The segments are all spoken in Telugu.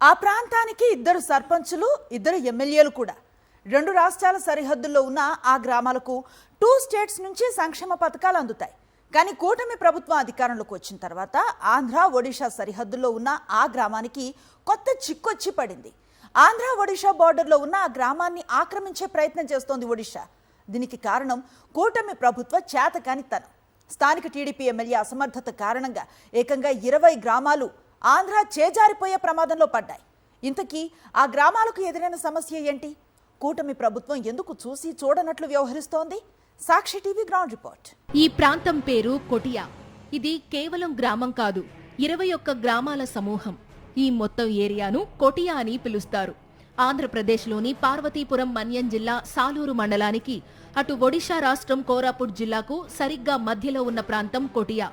ఆ ప్రాంతానికి ఇద్దరు సర్పంచులు, ఇద్దరు ఎమ్మెల్యేలు కూడా. రెండు రాష్ట్రాల సరిహద్దుల్లో ఉన్న ఆ గ్రామాలకు 2 స్టేట్స్ నుంచి సంక్షేమ పథకాలు అందుతాయి. కానీ కూటమి ప్రభుత్వం అధికారంలోకి వచ్చిన తర్వాత ఆంధ్ర, ఒడిషా సరిహద్దుల్లో ఉన్న ఆ గ్రామానికి కొత్త చిక్కొచ్చి పడింది. ఆంధ్ర, ఒడిషా బార్డర్లో ఉన్న ఆ గ్రామాన్ని ఆక్రమించే ప్రయత్నం చేస్తోంది ఒడిషా. దీనికి కారణం కూటమి ప్రభుత్వ చేతకానితనం. స్థానిక టీడీపీ ఎమ్మెల్యే అసమర్థత కారణంగా ఏకంగా 20 గ్రామాలు ఆంధ్ర చేజారిపోయే ప్రమాదంలో పడ్డాయి. ఇంతకీ ఆ గ్రామాలకు ఎదురైన సమస్య ఏంటి? కూటమి ప్రభుత్వం ఎందుకు చూసి చూడనట్లు వ్యవహరిస్తోంది? సాక్షి టీవీ గ్రౌండ్ రిపోర్ట్. ఈ ప్రాంతం పేరు కొటియా. ఇది కేవలం గ్రామం కాదు, 21 గ్రామాల సమూహం. ఈ మొత్తం ఏరియాను కొటియా అని పిలుస్తారు. ఆంధ్రప్రదేశ్లోని పార్వతీపురం మన్యం జిల్లా సాలూరు మండలానికి, అటు ఒడిషా రాష్ట్రం కోరాపుట్ జిల్లాకు సరిగ్గా మధ్యలో ఉన్న ప్రాంతం కొటియా.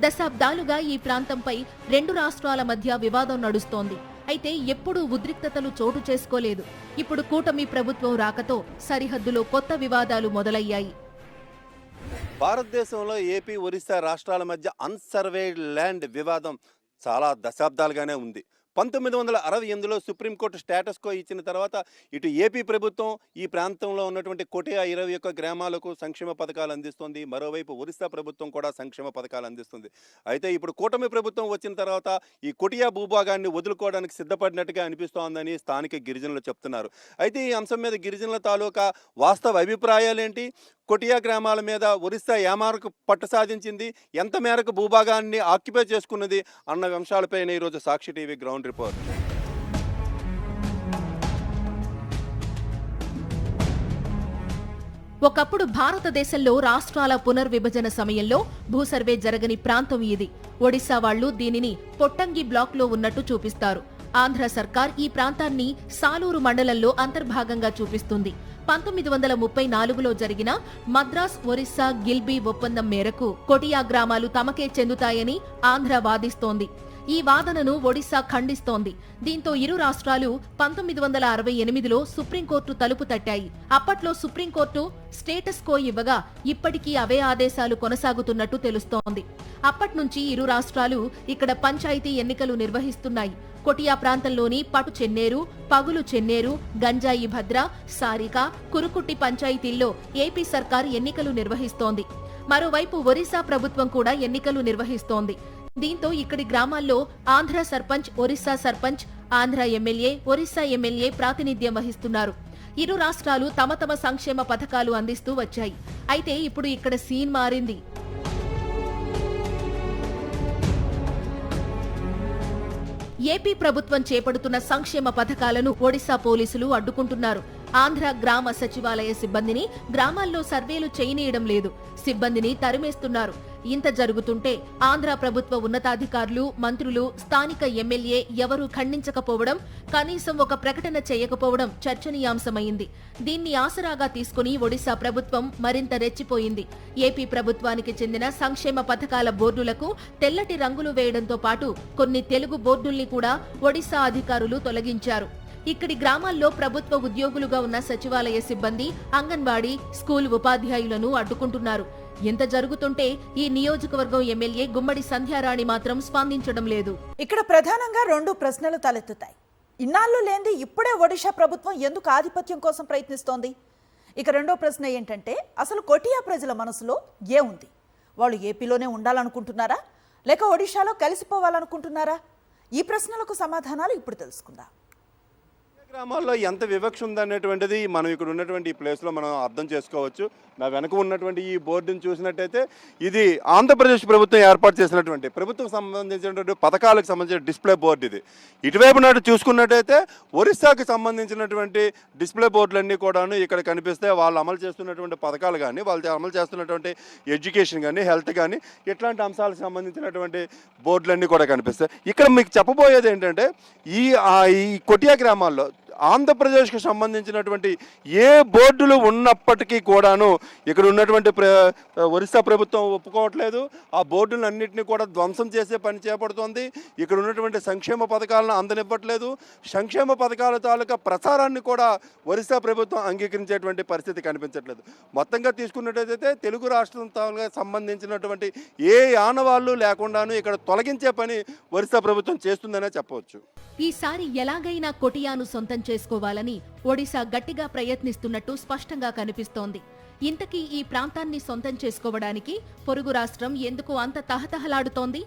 దశాబ్దాలుగా ఈ ప్రాంతంపై రెండు రాష్ట్రాల మధ్య వివాదం నడుస్తోంది. అయితే ఎప్పుడూ ఉద్రిక్తతలు చోటు చేసుకోలేదు. ఇప్పుడు కూటమి ప్రభుత్వం రాకతో సరిహద్దులో కొత్త వివాదాలు మొదలయ్యాయి. భారతదేశంలో ఏపీ, ఒరిస్సా రాష్ట్రాల మధ్య అన్సర్వేడ్ ల్యాండ్ వివాదం చాలా దశాబ్దాలుగానే ఉంది. 1968లో సుప్రీంకోర్టు స్టేటస్ కో ఇచ్చిన తర్వాత ఇటు ఏపీ ప్రభుత్వం ఈ ప్రాంతంలో ఉన్నటువంటి కొటియా 21 గ్రామాలకు సంక్షేమ పథకాలు అందిస్తుంది. మరోవైపు ఒరిస్సా ప్రభుత్వం కూడా సంక్షేమ పథకాలు అందిస్తుంది. అయితే ఇప్పుడు కూటమి ప్రభుత్వం వచ్చిన తర్వాత ఈ కొటియా భూభాగాన్ని వదులుకోవడానికి సిద్ధపడినట్టుగా అనిపిస్తోందని స్థానిక గిరిజనులు చెప్తున్నారు. అయితే ఈ అంశం మీద గిరిజనుల తాలూకా వాస్తవ అభిప్రాయాలేంటి? కొటియా గ్రామాల మీద ఒరిస్సా ఏ మేరకు పట్టు సాధించింది, ఎంత మేరకు భూభాగాన్ని ఆక్యుపై చేసుకున్నది అన్న అంశాలపైన ఈరోజు సాక్షి టీవీ గ్రౌండ్ రిపోర్ట్. ఒకప్పుడు భారతదేశంలో రాష్ట్రాల పునర్విభజన సమయంలో భూసర్వే జరగని ప్రాంతం ఇది. ఒడిశా వాళ్లు దీనిని పొట్టంగి బ్లాక్లో ఉన్నట్టు చూపిస్తారు. ఆంధ్ర సర్కార్ ఈ ప్రాంతాన్ని సాలూరు మండలంలో అంతర్భాగంగా చూపిస్తుంది. 1934లో జరిగిన మద్రాస్ ఒరిస్సా గిల్బీ ఒప్పందం మేరకు కొటియా గ్రామాలు తమకే చెందుతాయని ఆంధ్ర వాదిస్తోంది. ఈ వాదనను ఒడిశా ఖండిస్తోంది. దీంతో ఇరు రాష్ట్రాలు 1968లో సుప్రీంకోర్టు తలుపు తట్టాయి. అప్పట్లో సుప్రీంకోర్టు స్టేటస్ కో ఇవ్వగా ఇప్పటికీ అవే ఆదేశాలు కొనసాగుతున్నట్టు తెలుస్తోంది. అప్పట్నుంచి ఇరు రాష్ట్రాలు ఇక్కడ పంచాయతీ ఎన్నికలు నిర్వహిస్తున్నాయి. కొటియా ప్రాంతంలోని పటు చెన్నేరు, పగులు చెన్నేరు, గంజాయి భద్ర, సారిక, కురుకుట్టి పంచాయతీల్లో ఏపీ సర్కార్ ఎన్నికలు నిర్వహిస్తోంది. మరోవైపు ఒరిస్సా ప్రభుత్వం కూడా ఎన్నికలు నిర్వహిస్తోంది. దీంతో ఇక్కడి గ్రామాల్లో ఆంధ్ర సర్పంచ్, ఒరిస్సా సర్పంచ్, ఆంధ్ర ఎమ్మెల్యే, ఒరిస్సా ఎమ్మెల్యే ప్రాతినిధ్యం వహిస్తున్నారు. ఇరు రాష్ట్రాలు తమ తమ సంక్షేమ పథకాలు అందిస్తూ వచ్చాయి. అయితే ఇప్పుడు ఇక్కడ సీన్ మారింది. ఏపీ ప్రభుత్వం చేపడుతున్న సంక్షేమ పథకాలను ఒడిశా పోలీసులు అడ్డుకుంటున్నారు. ఆంధ్ర గ్రామ సచివాలయ సిబ్బందిని గ్రామాల్లో సర్వేలు చేయనీయడం లేదు. సిబ్బందిని తరిమేస్తున్నారు. ఇంత జరుగుతుంటే ఆంధ్ర ప్రభుత్వ ఉన్నతాధికారులు, మంత్రులు, స్థానిక ఎమ్మెల్యే ఎవరూ ఖండించకపోవడం, కనీసం ఒక ప్రకటన చేయకపోవడం చర్చనీయాంశమైంది. దీన్ని ఆసరాగా తీసుకుని ఒడిశా ప్రభుత్వం మరింత రెచ్చిపోయింది. ఏపీ ప్రభుత్వానికి చెందిన సంక్షేమ పథకాల బోర్డులకు తెల్లటి రంగులు వేయడంతో పాటు కొన్ని తెలుగు బోర్డుల్ని కూడా ఒడిశా అధికారులు తొలగించారు. ఇక్కడి గ్రామాల్లో ప్రభుత్వ ఉద్యోగులుగా ఉన్న సచివాలయ సిబ్బంది, అంగన్వాడీ, స్కూల్ ఉపాధ్యాయులను అడ్డుకుంటున్నారు. ఎంత జరుగుతుంటే ఈ నియోజకవర్గం ఎమ్మెల్యే గుమ్మడి సంధ్యారాణి మాత్రం స్పందించడం లేదు. ఇక్కడ ప్రధానంగా 2 ప్రశ్నలు తలెత్తుతాయి. ఇన్నాళ్ళు లేంది ఇప్పుడే ఒడిషా ప్రభుత్వం ఎందుకు ఆధిపత్యం కోసం ప్రయత్నిస్తోంది? ఇక రెండో ప్రశ్న ఏంటంటే, అసలు కొటియా ప్రజల మనసులో ఏముంది? వాళ్ళు ఏపీలోనే ఉండాలనుకుంటున్నారా, లేక ఒడిషాలో కలిసిపోవాలనుకుంటున్నారా? ఈ ప్రశ్నలకు సమాధానాలు ఇప్పుడు తెలుసుకుందాం. గ్రామాల్లో ఎంత వివక్ష ఉందనేటువంటిది మనం ఇక్కడ ఉన్నటువంటి ఈ ప్లేస్లో మనం అర్థం చేసుకోవచ్చు. నా వెనక ఉన్నటువంటి ఈ బోర్డుని చూసినట్టయితే ఇది ఆంధ్రప్రదేశ్ ప్రభుత్వం ఏర్పాటు చేసినటువంటి ప్రభుత్వం సంబంధించినటువంటి పథకాలకు సంబంధించిన డిస్ప్లే బోర్డు ఇది. ఇటువైపు నాటు చూసుకున్నట్టయితే ఒరిస్సాకి సంబంధించినటువంటి డిస్ప్లే బోర్డులన్నీ కూడాను ఇక్కడ కనిపిస్తే వాళ్ళు అమలు చేస్తున్నటువంటి పథకాలు కానీ, వాళ్ళు అమలు చేస్తున్నటువంటి ఎడ్యుకేషన్ కానీ, హెల్త్ కానీ, ఇట్లాంటి అంశాలకు సంబంధించినటువంటి బోర్డులన్నీ కూడా కనిపిస్తాయి. ఇక్కడ మీకు చెప్పబోయేది ఏంటంటే ఈ కొటియా గ్రామాల్లో ఆంధ్రప్రదేశ్కు సంబంధించినటువంటి ఏ బోర్డులు ఉన్నప్పటికీ కూడాను ఇక్కడ ఉన్నటువంటి ఒరిస్సా ప్రభుత్వం ఒప్పుకోవట్లేదు. ఆ బోర్డులన్నింటినీ కూడా ధ్వంసం చేసే పని చేపడుతోంది. ఇక్కడ ఉన్నటువంటి సంక్షేమ పథకాలను అందనివ్వట్లేదు. సంక్షేమ పథకాల తాలూకా ప్రచారాన్ని కూడా ఒరిస్సా ప్రభుత్వం అంగీకరించేటువంటి పరిస్థితి కనిపించట్లేదు. మొత్తంగా తీసుకున్నట్టయితే తెలుగు రాష్ట్రం సంబంధించినటువంటి ఏ ఆనవాళ్ళు లేకుండాను ఇక్కడ తొలగించే పని ఒరిస్సా ప్రభుత్వం చేస్తుందనే చెప్పవచ్చు. ఈసారి ఎలాగైనా కొటియాను సొంతం చేసుకోవాలని ఒడిశా గట్టిగా ప్రయత్నిస్తున్నట్టు స్పష్టంగా కనిపిస్తోంది. ఇంతకీ ఈ ప్రాంతాన్ని సొంతం చేసుకోవడానికి పొరుగు రాష్ట్రం ఎందుకు అంత తహతహలాడుతోంది?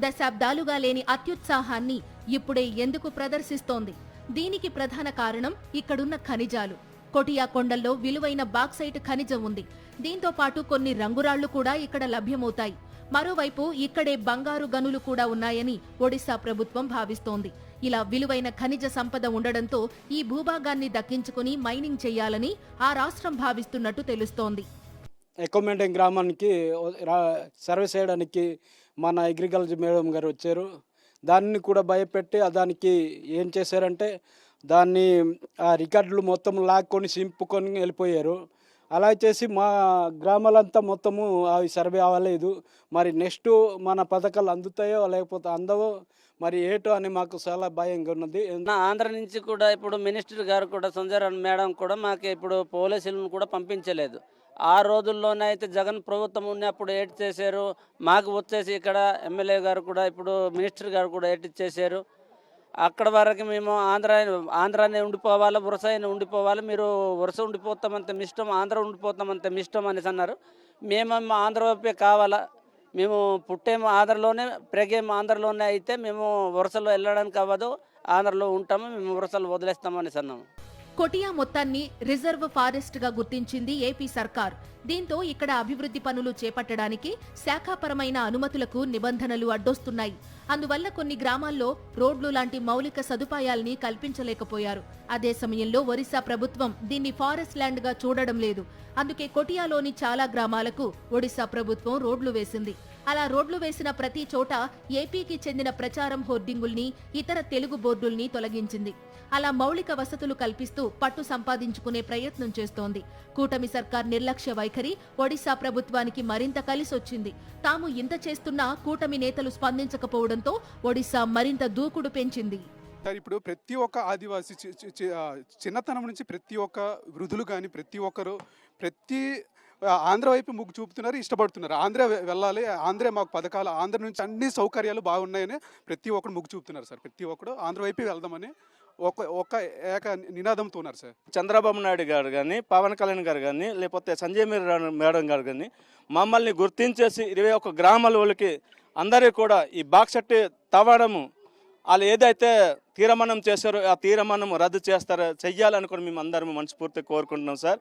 దశాబ్దాలుగా లేని అత్యుత్సాహాన్ని ఇప్పుడే ఎందుకు ప్రదర్శిస్తోంది? దీనికి ప్రధాన కారణం ఇక్కడున్న ఖనిజాలు. కొటియా కొండల్లో విలువైన బాక్సైట్ ఖనిజం ఉంది. దీంతో పాటు కొన్ని రంగురాళ్లు కూడా ఇక్కడ లభ్యమవుతాయి. మరోవైపు ఇక్కడే బంగారు గనులు కూడా ఉన్నాయని ఒడిశా ప్రభుత్వం భావిస్తోంది. ఇలా విలువైన ఖనిజ సంపద ఉండడంతో ఈ భూభాగాన్ని దక్కించుకుని మైనింగ్ చేయాలని ఆ రాష్ట్రం భావిస్తున్నట్టు తెలుస్తోంది. ఎకోమెంటింగ్ గ్రామానికి సర్వే చేయడానికి మన అగ్రికల్చర్ మేడం గారు వచ్చారు. దాన్ని కూడా భయపెట్టి దానికి ఏం చేశారంటే దాన్ని ఆ రికార్డులు మొత్తం లాక్కొని సింపుకొని వెళ్ళిపోయారు. అలా చేసి మా గ్రామాలంతా మొత్తము అవి సర్వే అవ్వలేదు. మరి నెక్స్ట్ మన పథకాలు అందుతాయో లేకపోతే అందవో మరి ఏటో అని మాకు చాలా భయంగా ఉన్నది. ఆంధ్ర నుంచి కూడా ఇప్పుడు మినిస్టర్ గారు కూడా సంజయ్ మేడం కూడా మాకు ఇప్పుడు పోలీసులను కూడా పంపించలేదు. ఆ రోజుల్లోనే అయితే జగన్ ప్రభుత్వం ఉన్నప్పుడు ఏటి చేశారు. మాకు వచ్చేసి ఇక్కడ ఎమ్మెల్యే గారు కూడా ఇప్పుడు మినిస్టర్ గారు కూడా ఏటి చేశారు. అక్కడ వరకు మేము ఆంధ్రానే ఉండిపోవాలి, వరుసైన ఉండిపోవాలి, మీరు వరుస ఉండిపోతామంత మిష్టం, ఆంధ్ర ఉండిపోతామంత మిష్టం అనేసి అన్నారు. మేమేమో ఆంధ్ర వైపే కావాలా, మేము పుట్టేమో ఆంధ్రలోనే పెరిగేమో ఆంధ్రలోనే అయితే మేము వరుసలో వెళ్ళడానికి అవ్వదు, ఆంధ్రలో ఉంటాము, మేము వరుసలు వదిలేస్తాము అనేసి అన్నాము. కొటియా మొత్తాన్ని రిజర్వ్ ఫారెస్ట్ గా గుర్తించింది ఏపీ సర్కార్. దీంతో ఇక్కడ అభివృద్ధి పనులు చేపట్టడానికి శాఖాపరమైన అనుమతులకు నిబంధనలు అడ్డొస్తున్నాయి. అందువల్ల కొన్ని గ్రామాల్లో రోడ్లు లాంటి మౌలిక సదుపాయాల్ని కల్పించలేకపోయారు. అదే సమయంలో ఒరిస్సా ప్రభుత్వం దీన్ని ఫారెస్ట్ ల్యాండ్ గా చూడడం లేదు. అందుకే కొటియాలోని చాలా గ్రామాలకు ఒడిశా ప్రభుత్వం రోడ్లు వేసింది. అలా రోడ్లు వేసిన ప్రతి చోట ఏపీకి చెందిన ప్రచారం హోర్డింగుల్ని, ఇతర తెలుగు బోర్డుల్ని తొలగించింది. అలా మౌలిక వసతులు కల్పిస్తూ పట్టు సంపాదించుకునే ప్రయత్నం చేస్తోంది. కూటమి సర్కార్ నిర్లక్ష్య వైఖరి ఒడిశా ప్రభుత్వానికి మరింత కలిసొచ్చింది. తాము ఇంత చేస్తున్నా కూటమి నేతలు స్పందించకపోవడంతో ఒడిశా మరింత దూకుడు పెంచింది. ఇప్పుడు ప్రతి ఒక్క ఆదివాసీ చిన్నతనం నుంచి ప్రతి ఒక్క వృద్ధులు కానీ ప్రతి ఒక్కరు ఆంధ్ర వైపు మొగ్గు చూపుతున్నారు, ఇష్టపడుతున్నారు. ఆంధ్ర వెళ్ళాలి, ఆంధ్ర మాకు పథకాలు, ఆంధ్ర నుంచి అన్ని సౌకర్యాలు బాగున్నాయని ప్రతి ఒక్కరు మొగ్గు చూపుతున్నారు సార్. ప్రతి ఒక్కరు ఆంధ్ర వైపు వెళ్దామని ఒక ఏక నినాదంతో ఉన్నారు సార్. చంద్రబాబు నాయుడు గారు కానీ, పవన్ కళ్యాణ్ గారు కానీ, లేకపోతే సంజయ్ మేడం గారు కానీ మమ్మల్ని గుర్తించేసి 21 గ్రామాల వాళ్ళకి అందరికీ కూడా ఈ బాక్సెట్ తవ్వడము వాళ్ళు ఏదైతే తీర్మానం చేశారో ఆ తీర్మానం రద్దు చెయ్యాలనుకుని మేము అందరం మనస్ఫూర్తిగా కోరుకుంటున్నాం సార్.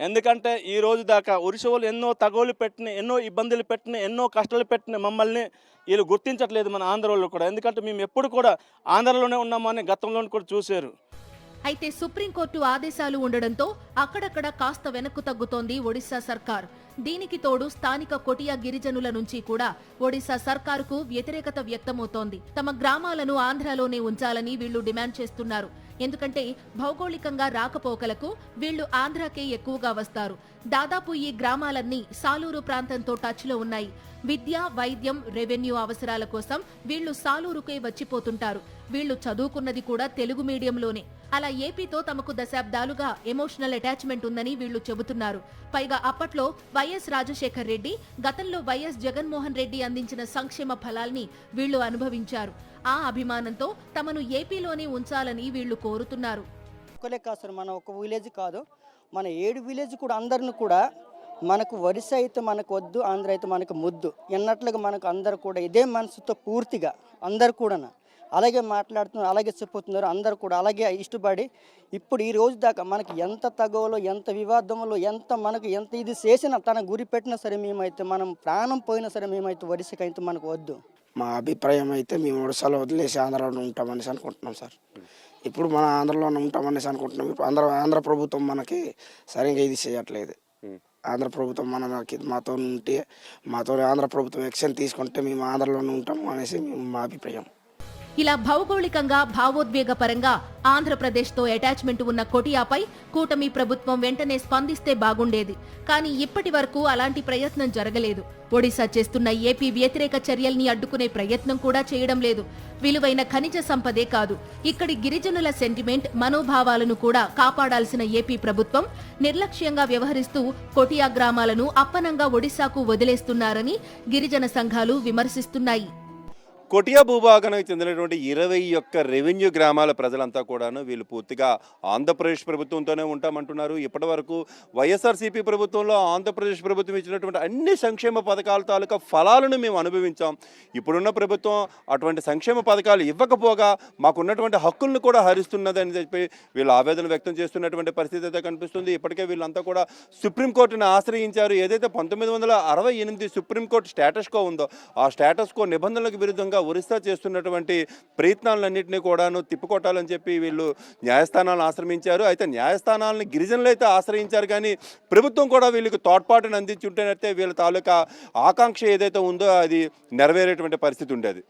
ఎందుకంటే ఈ రోజు దాకా ఒరిస్సా వాళ్ళు ఎన్నో తగవులు పెట్టిన, ఎన్నో ఇబ్బందులు పెట్టిన, ఎన్నో కష్టాలు పెట్టిన మమ్మల్ని వీళ్ళు గుర్తించట్లేదు, మన ఆంధ్ర వాళ్ళు కూడా. ఎందుకంటే మేము ఎప్పుడు కూడా ఆంధ్రలోనే ఉన్నామని గతంలో కూడా చూశారు. అయితే సుప్రీంకోర్టు ఆదేశాలు ఉండడంతో అక్కడక్కడ కాస్త వెనక్కు తగ్గుతోంది ఒడిశా సర్కార్. దీనికి తోడు స్థానిక కొటియా గిరిజనుల నుంచి కూడా ఒడిశా సర్కారుకు వ్యతిరేకత వ్యక్తమవుతోంది. తమ గ్రామాలను ఆంధ్రాలోనే ఉంచాలని వీళ్లు డిమాండ్ చేస్తున్నారు. ఎందుకంటే భౌగోళికంగా రాకపోకలకు వీళ్లు ఆంధ్రాకే ఎక్కువగా వస్తారు. దాదాపు ఈ గ్రామాలన్నీ సాలూరు ప్రాంతంతో టచ్లో ఉన్నాయి. విద్య, వైద్యం, రెవెన్యూ అవసరాల కోసం వీళ్లు సాలూరుకే వచ్చిపోతుంటారు. వీళ్లు చదువుకున్నది కూడా తెలుగు మీడియంలోనే. అలా ఏపీతో తమకు దశాబ్దాలుగా ఎమోషనల్ అటాచ్మెంట్ ఉందని వీళ్లు చెబుతున్నారు. పైగా అప్పట్లో వైఎస్ రాజశేఖర్ రెడ్డి, గతంలో వైఎస్ జగన్మోహన్ రెడ్డి అందించిన సంక్షేమ ఫలాల్ని వీళ్లు అనుభవించారు. ఆ అభిమానంతో తమను ఏపీలోనే ఉంచాలని వీళ్లు కోరుతున్నారు. ఒక్కలే కాదు సార్, మన ఒక విలేజ్ కాదు, మన 7 విలేజ్ కూడా అందరిని కూడా మనకు వరుస అయితే మనకు వద్దు, ఆంధ్ర అయితే మనకు ముద్దు ఎన్నట్లుగా మనకు అందరు కూడా ఇదే మనసుతో పూర్తిగా అందరు కూడా అలాగే మాట్లాడుతున్నారు, అలాగే చెప్పుతున్నారు. అందరు కూడా అలాగే ఇష్టపడి ఇప్పుడు ఈ రోజు దాకా మనకి ఎంత తగవలో, ఎంత వివాదంలో, మనకు ఎంత ఇది చేసినా, తన గురి పెట్టినా సరే మేమైతే, మనం ప్రాణం పోయినా సరే మేమైతే వరుసకైతే మనకు వద్దు. మా అభిప్రాయం అయితే మేము ఒడిశాలో వదిలేసి ఆంధ్రాలో ఉంటామనేసి అనుకుంటున్నాం సార్. ఇప్పుడు మన ఆంధ్రలోనే ఉంటామనేసి అనుకుంటున్నాం. ఇప్పుడు ఆంధ్ర ప్రభుత్వం మనకి సరిగ్గా ఇది చేయట్లేదు. ఆంధ్ర ప్రభుత్వం మాతో ఉంటే, మాతో ఆంధ్ర ప్రభుత్వం యాక్షన్ తీసుకుంటే మేము ఆంధ్రలోనే ఉంటాము అనేసి మా అభిప్రాయం. ఇలా భౌగోళికంగా భావోద్వేగపరంగా ఆంధ్రప్రదేశ్తో అటాచ్మెంట్ ఉన్న కొటియాపై కూటమి ప్రభుత్వం వెంటనే స్పందిస్తే బాగుండేది. కానీ ఇప్పటి వరకు అలాంటి ప్రయత్నం జరగలేదు. ఒడిశా చేస్తున్న ఏపీ వ్యతిరేక చర్యల్ని అడ్డుకునే ప్రయత్నం కూడా చేయడం లేదు. విలువైన ఖనిజ సంపదే కాదు, ఇక్కడి గిరిజనుల సెంటిమెంట్, మనోభావాలను కూడా కాపాడాల్సిన ఏపీ ప్రభుత్వం నిర్లక్ష్యంగా వ్యవహరిస్తూ కొటియా గ్రామాలను అప్పనంగా ఒడిశాకు వదిలేస్తున్నారని గిరిజన సంఘాలు విమర్శిస్తున్నాయి. కొటియా భూభాగానికి చెందినటువంటి 21 రెవెన్యూ గ్రామాల ప్రజలంతా కూడాను వీళ్ళు పూర్తిగా ఆంధ్రప్రదేశ్ ప్రభుత్వంతోనే ఉంటామంటున్నారు. ఇప్పటి వరకు వైఎస్ఆర్సీపీ ప్రభుత్వంలో ఆంధ్రప్రదేశ్ ప్రభుత్వం ఇచ్చినటువంటి అన్ని సంక్షేమ పథకాల తాలూకా ఫలాలను మేము అనుభవించాం. ఇప్పుడున్న ప్రభుత్వం అటువంటి సంక్షేమ పథకాలు ఇవ్వకపోగా మాకున్నటువంటి హక్కులను కూడా హరిస్తున్నదని చెప్పి వీళ్ళు ఆవేదన వ్యక్తం చేస్తున్నటువంటి పరిస్థితి అయితే కనిపిస్తుంది. ఇప్పటికే వీళ్ళంతా కూడా సుప్రీంకోర్టును ఆశ్రయించారు. ఏదైతే 1968 సుప్రీంకోర్టు స్టేటస్ కో ఉందో ఆ స్టేటస్ కో నిబంధనలకు విరుద్ధంగా ఒరిస్సా చేస్తున్నటువంటి ప్రయత్నాలన్నింటినీ కూడాను తిప్పికొట్టాలని చెప్పి వీళ్ళు న్యాయస్థానాలను ఆశ్రయించారు. అయితే న్యాయస్థానాలను గిరిజనులు అయితే ఆశ్రయించారు, కానీ ప్రభుత్వం కూడా వీళ్ళకి తోడ్పాటును అందించుంటేనైతే వీళ్ళ తాలూకా ఆకాంక్ష ఏదైతే ఉందో అది నెరవేరేటువంటి పరిస్థితి ఉండేది.